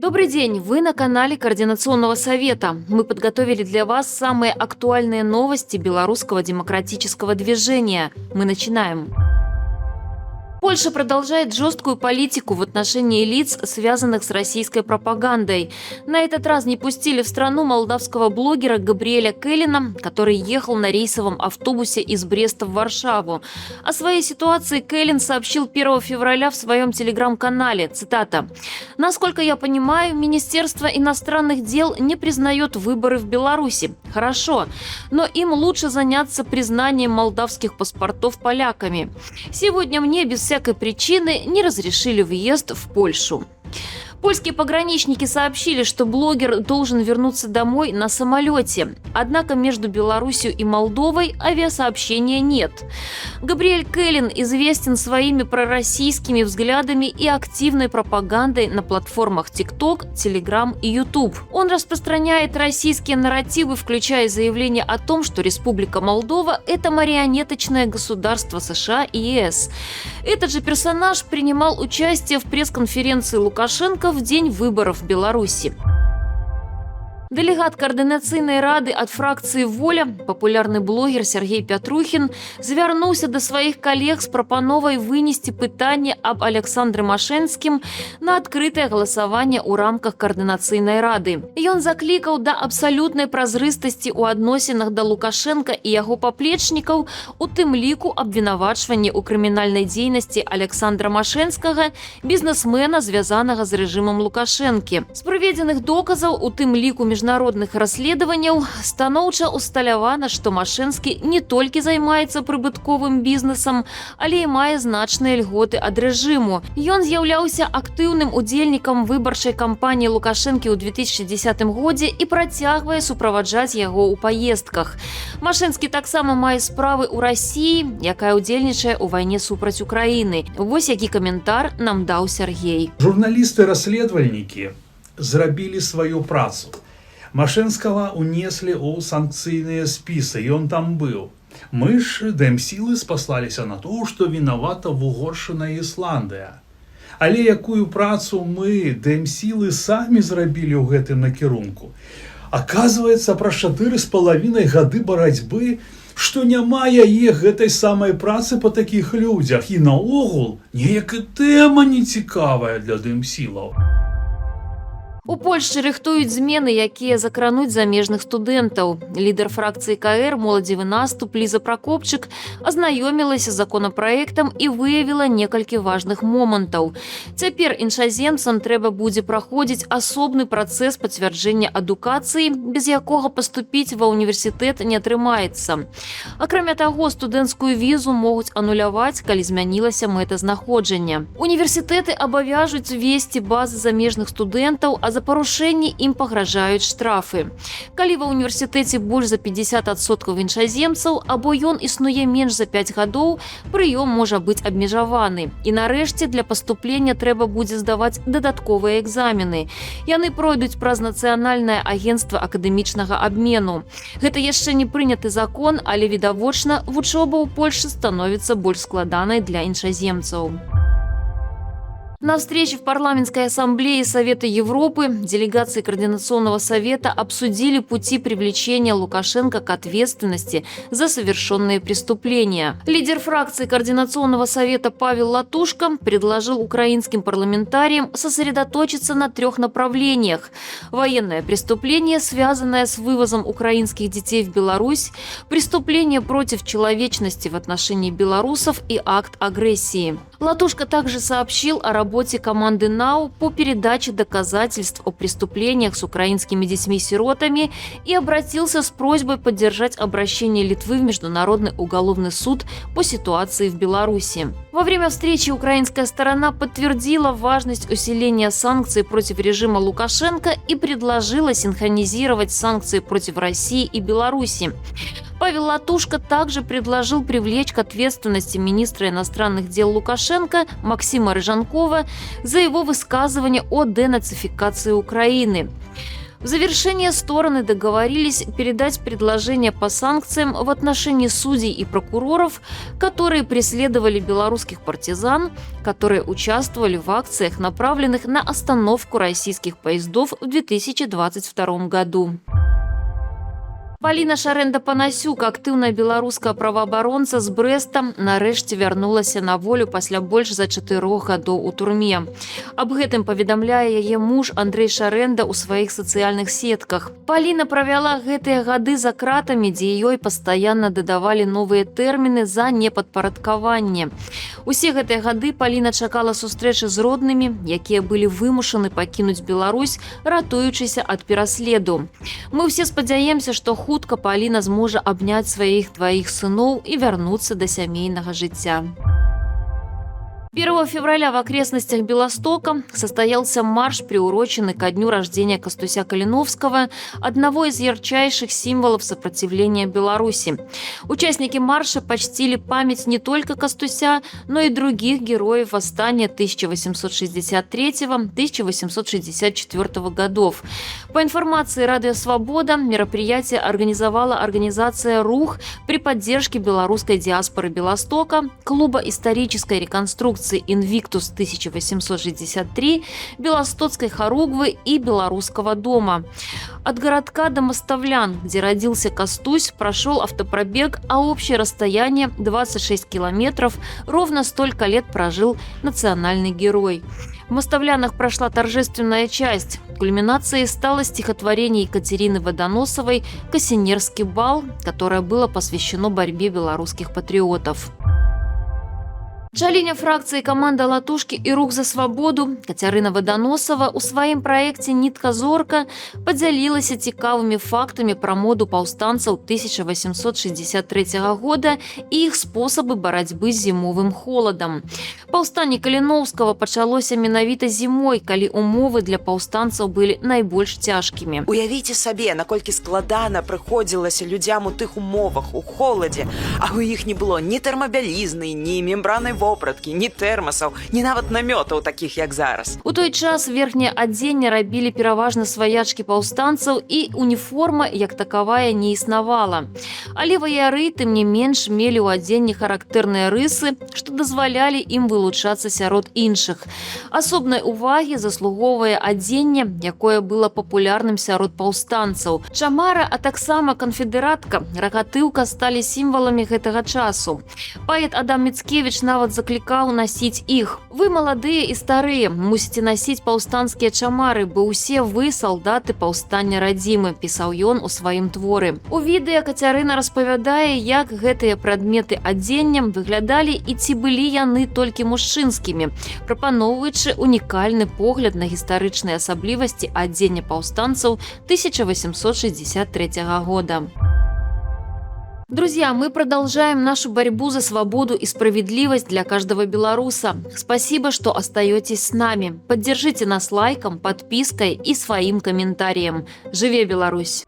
Добрый день! Вы на канале Координационного совета. Мы подготовили для вас самые актуальные новости белорусского демократического движения. Мы начинаем. Польша продолжает жесткую политику в отношении лиц, связанных с российской пропагандой. На этот раз не пустили в страну молдавского блогера Габриэля Келлина, который ехал на рейсовом автобусе из Бреста в Варшаву. О своей ситуации Келлин сообщил 1 февраля в своем телеграм-канале. Цитата. «Насколько я понимаю, Министерство иностранных дел не признает выборы в Беларуси. Хорошо, но им лучше заняться признанием молдавских паспортов поляками. Сегодня мне без всякой причины не разрешили въезд в Польшу». Польские пограничники сообщили, что блогер должен вернуться домой на самолете. Однако между Беларусью и Молдовой авиасообщения нет. Габриэль Келлин известен своими пророссийскими взглядами и активной пропагандой на платформах TikTok, Telegram и YouTube. Он распространяет российские нарративы, включая заявление о том, что Республика Молдова – это марионеточное государство США и ЕС. Этот же персонаж принимал участие в пресс-конференции Лукашенко в день выборов в Беларуси. Делегат Координацыйнай рады от фракции «Воля», популярный блогер Сергей Пятрухин, звярнуўся до своих коллег с прапановай вынести пытанне об Александре Машэнскім на открытое голосование у рамках Координацыйнай рады. Ён закликал до абсолютной празрыстасці у адносінах да Лукашенко и яго паплечнікаў, у тым ліку абвінавачванне у крымінальнай дзейнасці Александра Машэнскага, бізнесмена, звязанага з рэжымам Лукашэнкі. З прыведзеных доказаў, у тым ліку міжнародных расследаванняў, станоўча усталявана, што Машэнскі не толькі займаецца прыбытковым бізнесам, але і мае значныя льготы ад рэжыму. Ён з'яўляўся актыўным удзельнікам выбарчай кампаніі Лукашэнкі ў 2010 годзе і працягвае суправаджаць яго ў паездках. Машэнскі таксама мае справы ў Расіі, якая ўдзельнічае ў вайне супраць Украіны. Вось які каментар нам даў Сергей. Журналісты-расследавальнікі зрабілі сваю працу. Машэнскага унеслі ў санкцыйныя спісы, ён там быў. Мы ж дэмсілы спаслаліся на то, што вінавата вугоршаная Ісландыя. Але якую працу мы, дэмсілы, самі зрабілі ў гэтым накірунку? Аказваецца, праз 4,5 гады барацьбы, што няма яе гэтай самай працы па такіх людзях. І наогул, неяк і тэма нецікавая для дэмсілаў. У Польшчы рыхтуюць змены, якія закрануць замежных студэнтаў. Лідар фракцыі КР «Моладзевы наступ» Ліза Пракопчык азнаёмілася з законапраектам і выявіла некалькі важных момантаў. Цяпер іншаземцам трэба будзе праходзіць асобны працэс пацвярджэння адукацыі, без якога паступіць ва ўніверсітэт не атрымаецца. Акрамя таго, студэнцкую візу могуць ануляваць, калі змянілася мэтазнаходжання. Універсітэты абавяжуць весці базы замежных студэнтаў, а за парушэнні ім пагражаюць штрафы. Калі ва ўніверсітэце больш за 50% іншаземцаў, або ён існуе менш за 5 гадоў, прыём можа быць абмежаваны. І нарэшце для паступлення трэба будзе здаваць дадатковыя экзамены. Яны пройдуць праз Нацыянальнае агенцтва акадэмічнага абмену. Гэта яшчэ не прыняты закон, але відавочна, вучоба ў Польшы становіцца больш складанай для іншаземцаў. На встрече в парламентской ассамблее Совета Европы делегации Координационного совета обсудили пути привлечения Лукашенко к ответственности за совершенные преступления. Лидер фракции Координационного совета Павел Латушко предложил украинским парламентариям сосредоточиться на 3 направлениях: военное преступление, связанное с вывозом украинских детей в Беларусь, преступление против человечности в отношении белорусов и акт агрессии. Латушко также сообщил о работе команды НАУ по передаче доказательств о преступлениях с украинскими детьми-сиротами и обратился с просьбой поддержать обращение Литвы в Международный уголовный суд по ситуации в Беларуси. Во время встречи украинская сторона подтвердила важность усиления санкций против режима Лукашенко и предложила синхронизировать санкции против России и Беларуси. Павел Латушко также предложил привлечь к ответственности министра иностранных дел Лукашенко Максима Рыжанкова за его высказывание о денацификации Украины. В завершение стороны договорились передать предложения по санкциям в отношении судей и прокуроров, которые преследовали белорусских партизан, которые участвовали в акциях, направленных на остановку российских поездов в 2022 году. Паліна Шарэнда-Панасюк, актыўная беларуская праваабаронца з Брэста, нарэшце вярнулася на волю пасля больш за 4 гадоў у турме. Аб гэтым паведамляе яе муж Андрэй Шарэнда ў сваіх сацыяльных сетках. Паліна правяла гэтыя гады за кратамі, дзе ёй пастаянна дадавалі новыя тэрміны за непадпарадкаванне. Усе гэтыя гады Паліна чакала сустрэчы з роднымі, якія былі вымушаны пакінуць Беларусь, ратуючыся ад пераследу. Мы ўсе спадзяемся, што хутка Паліна зможа абняць сваіх дваіх сыноў і вярнуцца да сямейнага жыцця. 1 февраля в окрестностях Белостока состоялся марш, приуроченный ко дню рождения Костуся Калиновского, одного из ярчайших символов сопротивления Беларуси. Участники марша почтили память не только Костуся, но и других героев восстания 1863-1864 годов. По информации Радио Свобода, мероприятие организовала организация «Рух» при поддержке белорусской диаспоры Белостока, клуба исторической реконструкции «Инвиктус» 1863, Белостоцкой хоругвы и Белорусского дома. От городка до Моставлян, где родился Костусь, прошел автопробег, а общее расстояние 26 километров, ровно столько лет прожил национальный герой. В Моставлянах прошла торжественная часть. Кульминацией стало стихотворение Екатерины Водоносовой «Кассинерский бал», которое было посвящено борьбе белорусских патриотов. Чаліня фракцыі каманда «Латушкі» і «Рух за свабоду» Кацярына Водоносова ў сваім праекце «Нітка зорка» падзялілася цікавымі фактамі пра моду паўстанцаў 1863 года і іх спосабы барацьбы з зімовым холадам. Паўстанне Каліноўскага пачалося менавіта зімой, калі умовы для паўстанцаў былі найбольш цяжкімі. Уявіце сабе, наколькі складана прыходзілася людзям у тых умовах, у холадзе, а ў іх не было ні тэрмабялізны, ні мембранай вопраткі, ні тэрмасаў, ні нават намётаў такіх, як зараз. У той час верхняе адзенне рабілі пераважна сваячкі паўстанцаў і уніформа як такавая не існавала. Але ваяры, тым не менш, мелі ў адзенні характэрныя рысы, што дазвалялі ім вылучацца сярод іншых. Асобнай увагі заслугоўвае адзенне, якое было папулярным сярод паўстанцаў. Чамара, а таксама канфедэратка, рагатыўка сталі сімваламі гэтага часу. Паэт Адам Міцкевіч нават заклікаў насіць іх. Вы, маладыя і старыя, мусіце насіць паўстанцкія чамары, бо ўсе вы салдаты паўстання радзімы, пісаў ён у сваім творы. У відэа Кацярына распавядае, як гэтыя прадметы адзення выглядалі і ці былі яны толькі мужчынскімі, прапаноўваючы унікальны погляд на гістарычныя асаблівасці адзення паўстанцаў 1863 года. Друзья, мы продолжаем нашу борьбу за свободу и справедливость для каждого белоруса. Спасибо, что остаетесь с нами. Поддержите нас лайком, подпиской и своим комментарием. Живе Беларусь!